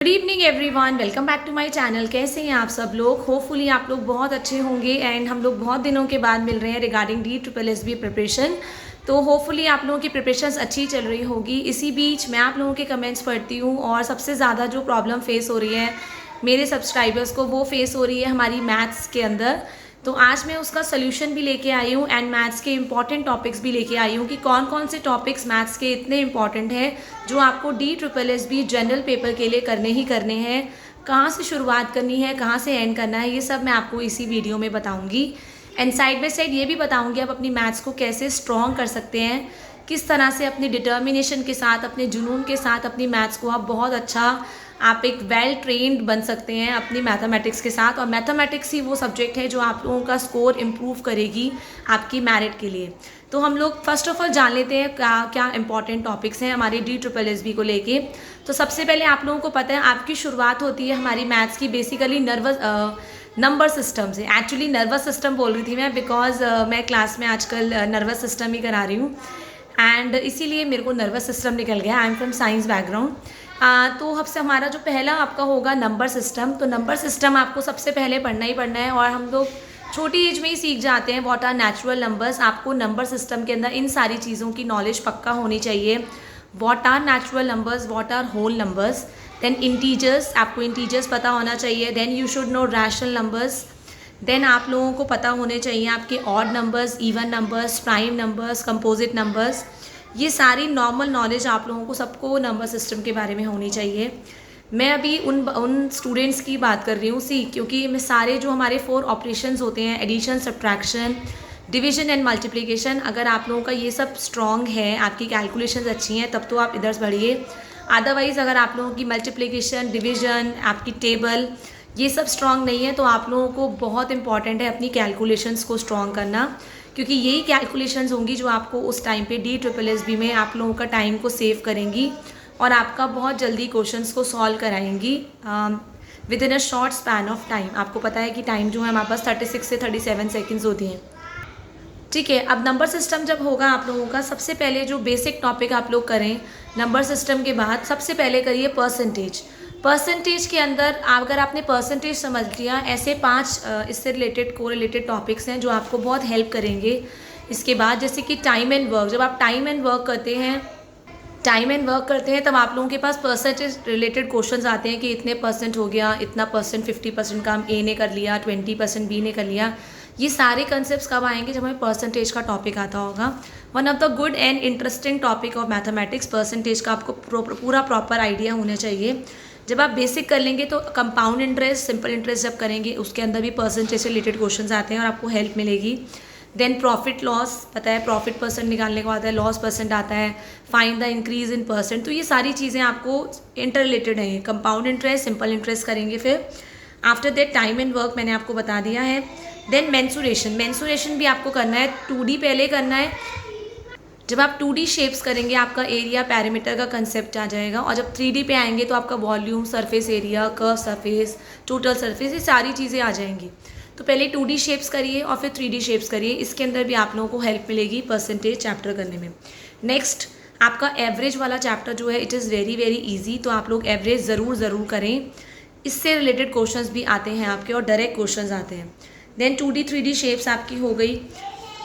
Good evening everyone, welcome back to my channel. कैसे हैं आप सब लोग? होपफुली आप लोग बहुत अच्छे होंगे एंड हम लोग बहुत दिनों के बाद मिल रहे हैं रिगार्डिंग DSSB प्रिपरेशन। तो होपफुली आप लोगों की प्रिपरेशंस अच्छी चल रही होगी। इसी बीच मैं आप लोगों के कमेंट्स पढ़ती हूँ और सबसे ज़्यादा जो प्रॉब्लम फेस हो रही है मेरे सब्सक्राइबर्स को, वो फेस हो रही है हमारी मैथ्स के अंदर। तो आज मैं उसका सोल्यूशन भी लेके आई हूँ एंड मैथ्स के इंपॉर्टेंट टॉपिक्स भी लेके आई हूँ कि कौन कौन से टॉपिक्स मैथ्स के इतने इंपॉर्टेंट हैं जो आपको DSSB जनरल पेपर के लिए करने ही करने हैं। कहाँ से शुरुआत करनी है, कहाँ से एंड करना है, ये सब मैं आपको इसी वीडियो में बताऊँगी। एंड साइड बाय साइड ये भी बताऊँगी आप अपनी मैथ्स को कैसे स्ट्रॉन्ग कर सकते हैं, किस तरह से अपनी डिटर्मिनेशन के साथ, अपने जुनून के साथ अपनी मैथ्स को आप बहुत अच्छा, आप एक वेल ट्रेंड बन सकते हैं अपनी मैथमेटिक्स के साथ। और मैथमेटिक्स ही वो सब्जेक्ट है जो आप लोगों का स्कोर इम्प्रूव करेगी आपकी मेरिट के लिए। तो हम लोग फर्स्ट ऑफ ऑल जान लेते हैं क्या क्या इंपॉर्टेंट टॉपिक्स हैं हमारे DSSB को लेके। तो सबसे पहले आप लोगों को पता है आपकी शुरुआत होती है हमारी मैथ्स की बेसिकली नंबर सिस्टम से। एक्चुअली नर्वस सिस्टम बोल रही थी मैं, बिकॉज मैं क्लास में आजकल नर्वस सिस्टम ही करा रही हूँ एंड इसीलिए मेरे को नर्वस सिस्टम निकल गया। I am from science background. तो सबसे हमारा जो पहला आपका होगा नंबर सिस्टम। तो नंबर सिस्टम आपको सबसे पहले पढ़ना ही पढ़ना है और हम लोग छोटी एज में ही सीख जाते हैं। व्हाट आर नेचुरल नंबर्स, आपको नंबर सिस्टम के अंदर इन सारी चीज़ों की नॉलेज पक्का होनी चाहिए। What are natural numbers, what are whole numbers, then integers, आपको इंटीजर्स पता होना चाहिए। Then you should know rational numbers. Then आप लोगों को पता होने चाहिए आपके odd numbers, even numbers, prime numbers, composite numbers. ये सारी नॉर्मल नॉलेज आप लोगों को सबको नंबर सिस्टम के बारे में होनी चाहिए। मैं अभी उन स्टूडेंट्स की बात कर रही हूँ क्योंकि मैं सारे जो हमारे 4 ऑपरेशंस होते हैं, addition, subtraction, division and multiplication, अगर आप लोगों का ये सब स्ट्रॉन्ग है, आपकी कैलकुलेशंस अच्छी हैं, तब तो आप इधर से बढ़िए। अदरवाइज़ अगर आप लोगों की मल्टीप्लिकेशन, डिवीजन, आपकी टेबल, ये सब स्ट्रॉन्ग नहीं है तो आप लोगों को बहुत इंपॉर्टेंट है अपनी कैलकुलेशंस को स्ट्रॉन्ग करना, क्योंकि यही कैलकुलेशंस होंगी जो आपको उस टाइम पे DSSB में आप लोगों का टाइम को सेव करेंगी और आपका बहुत जल्दी क्वेश्चंस को सॉल्व कराएंगी within a short span of time. आपको पता है कि टाइम जो है हमारे पास 36 से 37 सेकेंड्स होती हैं। ठीक है, अब नंबर सिस्टम जब होगा आप लोगों का, सबसे पहले जो बेसिक टॉपिक आप लोग करें नंबर सिस्टम के बाद, सबसे पहले करिए परसेंटेज। परसेंटेज के अंदर अगर आपने परसेंटेज समझ लिया, ऐसे 5 इससे रिलेटेड कोरिलेटेड टॉपिक्स हैं जो आपको बहुत हेल्प करेंगे। इसके बाद जैसे कि टाइम एंड वर्क, जब आप टाइम एंड वर्क करते हैं तब आप लोगों के पास परसेंटेज रिलेटेड क्वेश्चंस आते हैं कि इतने परसेंट हो गया, इतना परसेंट, 50% काम ए ने कर लिया, 20% बी ने कर लिया। ये सारे कंसेप्ट कब आएंगे? जब हमें परसेंटेज का टॉपिक आता होगा। One of the good and interesting topic of mathematics, percentage का आपको पूरा प्रॉपर आइडिया होना चाहिए। जब आप बेसिक कर लेंगे तो कंपाउंड इंटरेस्ट, सिंपल इंटरेस्ट जब करेंगे उसके अंदर भी परसेंटेज से रिलेटेड क्वेश्चंस आते हैं और आपको हेल्प मिलेगी। देन प्रॉफिट लॉस, पता है प्रॉफिट परसेंट निकालने को आता है, लॉस परसेंट आता है, find the increase in percent. तो ये सारी चीज़ें आपको इंटर रिलेटेड हैं। कंपाउंड इंटरेस्ट, सिंपल इंटरेस्ट करेंगे। फिर after that time and work मैंने आपको बता दिया है। देन मेंसुरेशन भी आपको करना है। 2D पहले करना है। जब आप 2D शेप्स करेंगे आपका एरिया पैरामीटर का कंसेप्ट आ जाएगा और जब 3D पे आएंगे तो आपका volume, surface area, curve surface, total surface, ये सारी चीज़ें आ जाएंगी। तो पहले 2D शेप्स करिए और फिर 3D शेप्स करिए। इसके अंदर भी आप लोगों को हेल्प मिलेगी परसेंटेज चैप्टर करने में। नेक्स्ट आपका एवरेज वाला चैप्टर जो है, it is very very easy, तो आप लोग एवरेज ज़रूर करें। इससे रिलेटेड क्वेश्चंस भी आते हैं आपके और डायरेक्ट क्वेश्चंस आते हैं। देन 2D 3D शेप्स आपकी हो गई।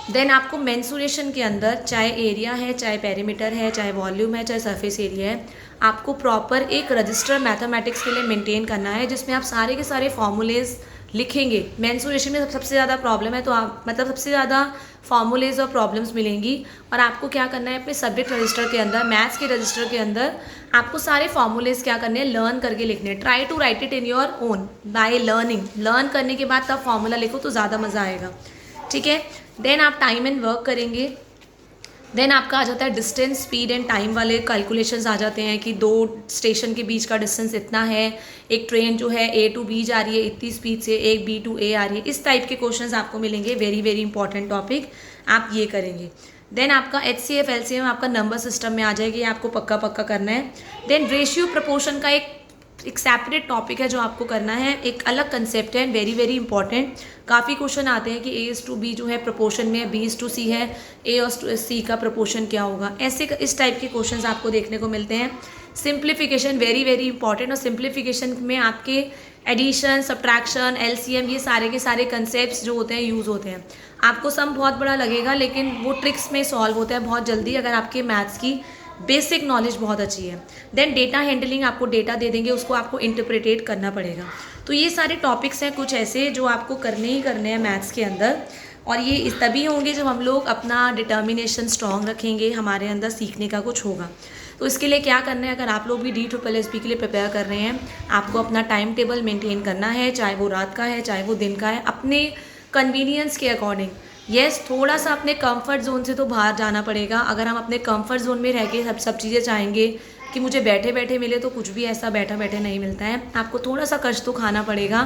देन आपको मेंसुरेशन के अंदर, चाहे एरिया है, चाहे पेरीमीटर है, चाहे वॉल्यूम है, चाहे सरफेस एरिया है, आपको प्रॉपर एक रजिस्टर मैथमेटिक्स के लिए मेंटेन करना है जिसमें आप सारे के सारे फॉर्मूलेज लिखेंगे। मेंसुरेशन में सबसे ज़्यादा प्रॉब्लम है तो आप सबसे ज़्यादा फॉर्मूलेज और प्रॉब्लम्स मिलेंगी और आपको क्या करना है अपने सब्जेक्ट रजिस्टर के अंदर, मैथ्स के रजिस्टर के अंदर आपको सारे फॉर्मूलेज क्या करने हैं, लर्न करके लिखने हैं। Try to write it in your own by learning. Learn करने के बाद तब फॉर्मूला लिखो तो ज़्यादा मज़ा आएगा। ठीक है, देन आप टाइम एंड वर्क करेंगे। देन आपका आ जाता है डिस्टेंस, स्पीड एंड टाइम वाले कैलकुलेशंस आ जाते हैं कि 2 स्टेशन के बीच का डिस्टेंस इतना है, एक ट्रेन जो है A to B जा रही है इतनी स्पीड से, एक B to A आ रही है। इस टाइप के क्वेश्चंस आपको मिलेंगे। वेरी वेरी इंपॉर्टेंट टॉपिक, आप ये करेंगे। देन आपका HCF LCM आपका नंबर सिस्टम में आ जाएगी, आपको पक्का करना है। देन रेशियो प्रपोर्शन का एक सेपरेट टॉपिक है जो आपको करना है, एक अलग कंसेप्ट है, वेरी वेरी इंपॉर्टेंट। काफ़ी क्वेश्चन आते हैं कि A/B जो है प्रपोर्शन में, B/C है, A और C का प्रपोर्शन क्या होगा, ऐसे इस टाइप के क्वेश्चंस आपको देखने को मिलते हैं। सिंप्लीफिकेशन वेरी वेरी इंपॉर्टेंट, और सिंप्लीफिकेशन में आपके एडिशन, सब्ट्रैक्शन, एलसीएम, ये सारे के सारे कंसेप्ट जो होते हैं यूज़ होते हैं। आपको सम बहुत बड़ा लगेगा लेकिन वो ट्रिक्स में सॉल्व होता है बहुत जल्दी अगर आपके मैथ्स की बेसिक नॉलेज बहुत अच्छी है। देन डेटा हैंडलिंग, आपको डेटा दे देंगे, उसको आपको इंटरप्रिटेट करना पड़ेगा। तो ये सारे टॉपिक्स हैं कुछ ऐसे जो आपको करने ही करने हैं मैथ्स के अंदर, और ये इस तभी होंगे जब हम लोग अपना डिटर्मिनेशन स्ट्रॉन्ग रखेंगे, हमारे अंदर सीखने का कुछ होगा। तो इसके लिए क्या करना है, अगर आप लोग भी DSSB के लिए प्रिपेयर कर रहे हैं, आपको अपना टाइम टेबल मेंटेन करना है, चाहे वो रात का है चाहे वो दिन का है, अपने कन्वीनियंस के अकॉर्डिंग। येस, थोड़ा सा अपने कंफर्ट जोन से तो बाहर जाना पड़ेगा। अगर हम अपने कंफर्ट जोन में रह के सब चीज़ें चाहेंगे कि मुझे बैठे बैठे मिले, तो कुछ भी ऐसा बैठा बैठे नहीं मिलता है। आपको थोड़ा सा कष्ट तो खाना पड़ेगा।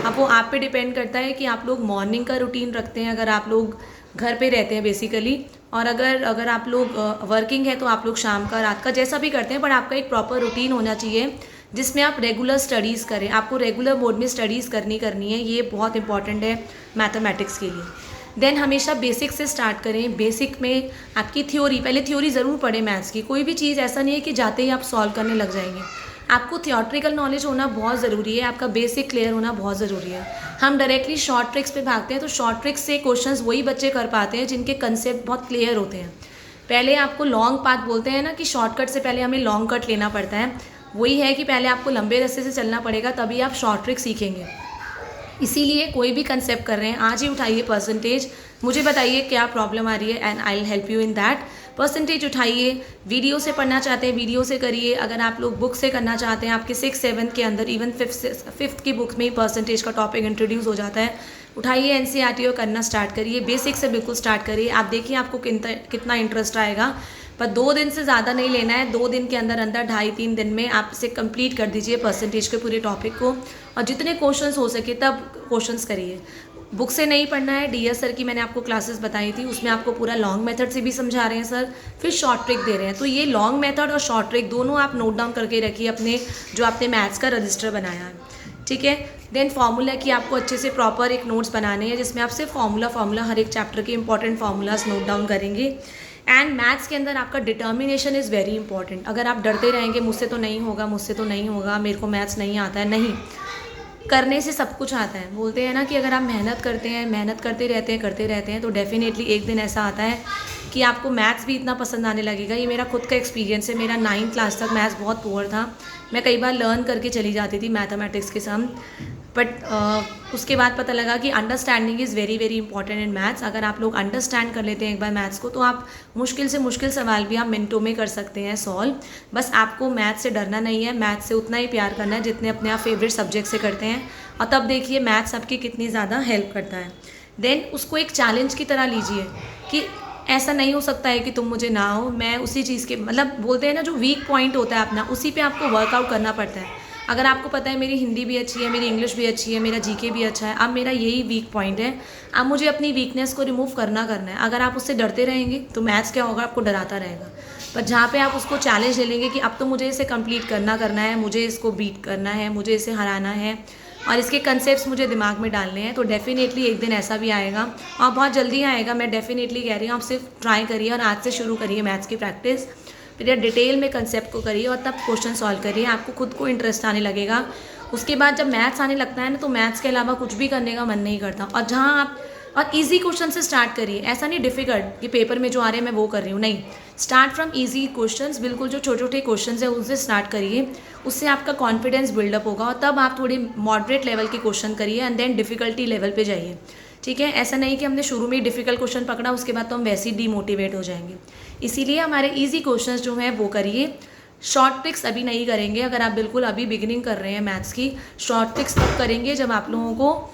अब वो आप पे डिपेंड करता है कि आप लोग मॉर्निंग का रूटीन रखते हैं, अगर आप लोग घर पे रहते हैं बेसिकली, और अगर आप लोग वर्किंग है तो आप लोग शाम का, रात का, जैसा भी करते हैं, बट आपका एक प्रॉपर रूटीन होना चाहिए जिसमें आप रेगुलर स्टडीज़ करें। आपको रेगुलर मोड में स्टडीज़ करनी है, ये बहुत इंपॉर्टेंट है मैथमेटिक्स के लिए। देन हमेशा बेसिक से स्टार्ट करें। बेसिक में आपकी थ्योरी, पहले थ्योरी ज़रूर पढ़ें मैथ्स की। कोई भी चीज़ ऐसा नहीं है कि जाते ही आप सॉल्व करने लग जाएंगे। आपको थियोरेटिकल नॉलेज होना बहुत ज़रूरी है, आपका बेसिक क्लियर होना बहुत ज़रूरी है। हम डायरेक्टली शॉर्ट ट्रिक्स पे भागते हैं, तो शॉर्ट ट्रिक्स से क्वेश्चंस वही बच्चे कर पाते हैं जिनके कंसेप्ट बहुत क्लियर होते हैं। पहले आपको लॉन्ग पाथ बोलते हैं ना, कि शॉर्टकट से पहले हमें लॉन्ग कट लेना पड़ता है, वही है कि पहले आपको लंबे रास्ते से चलना पड़ेगा, तभी आप शॉर्ट ट्रिक सीखेंगे। इसीलिए कोई भी कंसेप्ट कर रहे हैं, आज ही उठाइए परसेंटेज, मुझे बताइए क्या प्रॉब्लम आ रही है, and I will help you in that. Percentage उठाइए। वीडियो से पढ़ना चाहते हैं वीडियो से करिए। अगर आप लोग बुक से करना चाहते हैं, आपके 6th 7th के अंदर, इवन 5th की बुक में ही परसेंटेज का टॉपिक इंट्रोड्यूस हो जाता है, उठाइए NCERT और करना स्टार्ट करिए। बेसिक से बिल्कुल स्टार्ट करिए। आप देखिए आपको कितना इंटरेस्ट आएगा। पर 2 दिन से ज़्यादा नहीं लेना है, 2 दिन के अंदर अंदर 2.5-3 दिन में आप इसे कंप्लीट कर दीजिए परसेंटेज के पूरे टॉपिक को, और जितने क्वेश्चंस हो सके तब क्वेश्चंस करिए। बुक से नहीं पढ़ना है। DS सर की मैंने आपको क्लासेस बताई थी, उसमें आपको पूरा लॉन्ग मेथड से भी समझा रहे हैं सर, फिर शॉर्ट ट्रिक दे रहे हैं। तो ये लॉन्ग मेथड और शॉर्ट ट्रिक दोनों आप नोट डाउन करके रखिए अपने, जो आपने मैथ्स का रजिस्टर बनाया है, ठीक है। देन फार्मूला की आपको अच्छे से प्रॉपर एक नोट्स बनाने हैं, जिसमें आप सिर्फ फार्मूला हर एक चैप्टर के इंपॉर्टेंट फार्मूलाज नोट डाउन करेंगे। एंड मैथ्स के अंदर आपका डिटर्मिनेशन इज़ वेरी इंपॉर्टेंट। अगर आप डरते रहेंगे मुझसे तो नहीं होगा, मुझसे तो नहीं होगा, मेरे को मैथ्स नहीं आता है, नहीं, करने से सब कुछ आता है। बोलते हैं ना कि अगर आप मेहनत करते हैं, मेहनत करते रहते हैं तो डेफिनेटली एक दिन ऐसा आता है कि आपको मैथ्स भी इतना पसंद आने लगेगा। ये मेरा खुद का एक्सपीरियंस है। मेरा 9th क्लास तक मैथ्स बहुत पुअर था। मैं कई बार लर्न करके चली जाती थी मैथमेटिक्स के सम, बट उसके बाद पता लगा कि understanding is very very important in maths. अगर आप लोग अंडरस्टैंड कर लेते हैं एक बार मैथ्स को, तो आप मुश्किल से मुश्किल सवाल भी आप मिनटों में कर सकते हैं सॉल्व। बस आपको मैथ्स से डरना नहीं है, मैथ्स से उतना ही प्यार करना है जितने अपने आप फेवरेट सब्जेक्ट से करते हैं, और तब देखिए मैथ्स आपकी कितनी ज़्यादा हेल्प करता है। देन उसको एक चैलेंज की तरह लीजिए कि ऐसा नहीं हो सकता है कि तुम मुझे ना हो, मैं उसी चीज़ के, मतलब बोलते हैं ना, जो वीक पॉइंट होता है अपना, उसी पे आपको वर्कआउट करना पड़ता है। अगर आपको पता है मेरी हिंदी भी अच्छी है, मेरी इंग्लिश भी अच्छी है, मेरा GK भी अच्छा है, अब मेरा यही वीक पॉइंट है, अब मुझे अपनी वीकनेस को रिमूव करना है। अगर आप उससे डरते रहेंगे तो मैथ्स क्या होगा, आपको डराता रहेगा। पर जहाँ पे आप उसको चैलेंज ले लेंगे कि अब तो मुझे इसे कंप्लीट करना है, मुझे इसको बीट करना है, मुझे इसे हराना है, और इसके कंसेप्ट्स मुझे दिमाग में डालने हैं, तो डेफिनेटली एक दिन ऐसा भी आएगा, और बहुत जल्दी आएगा। मैं डेफिनेटली कह रही हूँ, आप सिर्फ ट्राई करिए और आज से शुरू करिए मैथ्स की प्रैक्टिस। फिर डिटेल में कंसेप्ट को करिए और तब क्वेश्चन सॉल्व करिए, आपको खुद को इंटरेस्ट आने लगेगा। उसके बाद जब मैथ्स आने लगता है ना, तो मैथ्स के अलावा कुछ भी करने का मन नहीं करता। और जहाँ आप, और इजी क्वेश्चन से स्टार्ट करिए, ऐसा नहीं डिफिकल्ट कि पेपर में जो आ रहे हैं मैं वो कर रही हूँ, नहीं, स्टार्ट फ्रॉम इजी क्वेश्चंस। बिल्कुल जो छोटे छोटे क्वेश्चंस हैं उनसे स्टार्ट करिए, उससे आपका कॉन्फिडेंस बिल्डअप होगा, और तब आप थोड़ी मॉडरेट लेवल के क्वेश्चन करिए, एंड देन डिफिकल्टी लेवल पे जाइए, ठीक है। ऐसा नहीं कि हमने शुरू में ही डिफिकल्ट क्वेश्चन पकड़ा, उसके बाद तो हम वैसे ही डीमोटिवेट हो जाएंगे। इसीलिए हमारे इजी क्वेश्चंस जो हैं वो करिए। शॉर्ट ट्रिक्स अभी नहीं करेंगे। अगर आप बिल्कुल अभी बिगिनिंग कर रहे हैं मैथ्स की, शॉर्ट ट्रिक्स तब करेंगे जब आप लोगों को,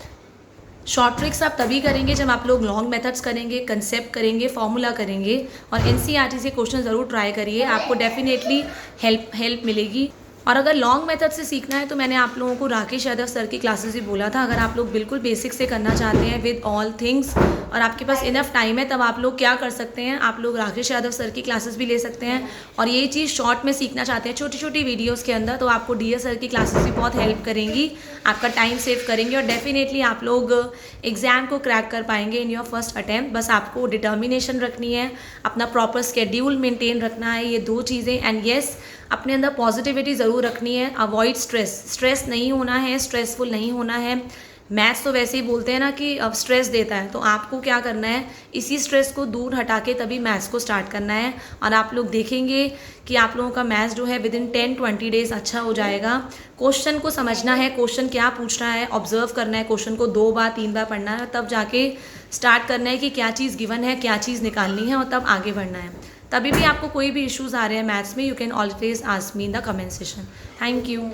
शॉर्ट ट्रिक्स आप तभी करेंगे जब आप लोग लॉन्ग मेथड्स करेंगे, कंसेप्ट करेंगे, फॉर्मूला करेंगे, और NCERT से क्वेश्चन ज़रूर ट्राई करिए, आपको डेफिनेटली हेल्प मिलेगी। और अगर लॉन्ग मेथड से सीखना है तो मैंने आप लोगों को राकेश यादव सर की क्लासेस भी बोला था। अगर आप लोग बिल्कुल बेसिक से करना चाहते हैं विद ऑल थिंग्स, और आपके पास इनफ टाइम है, तब आप लोग क्या कर सकते हैं, आप लोग राकेश यादव सर की क्लासेस भी ले सकते हैं। और यही चीज़ शॉर्ट में सीखना चाहते हैं, छोटी छोटी वीडियोज़ के अंदर, तो आपको DS सर की क्लासेस भी बहुत हेल्प करेंगी, आपका टाइम सेव करेंगे, और डेफिनेटली आप लोग एग्ज़ाम को क्रैक कर पाएंगे इन योर फर्स्ट अटैम्प्ट। बस आपको डिटर्मिनेशन रखनी है, अपना प्रॉपर स्केड्यूल मेंटेन रखना है, ये 2 चीज़ें। एंड येस, अपने अंदर पॉजिटिविटी ज़रूर रखनी है, अवॉइड स्ट्रेस नहीं होना है, स्ट्रेसफुल नहीं होना है। मैथ्स तो वैसे ही बोलते हैं ना कि अब स्ट्रेस देता है, तो आपको क्या करना है, इसी स्ट्रेस को दूर हटा के तभी मैथ्स को स्टार्ट करना है। और आप लोग देखेंगे कि आप लोगों का मैथ्स जो है विदिन 10-20 डेज अच्छा हो जाएगा। क्वेश्चन को समझना है, क्वेश्चन क्या पूछ रहा है, ऑब्जर्व करना है, क्वेश्चन को 2 बार 3 बार पढ़ना है, तब जाके स्टार्ट करना है कि क्या चीज़ गिवन है, क्या चीज़ निकालनी है, और तब आगे बढ़ना है। तभी भी आपको कोई भी इश्यूज़ आ रहे हैं मैथ्स में, you can always ask me in the comment session. Thank you.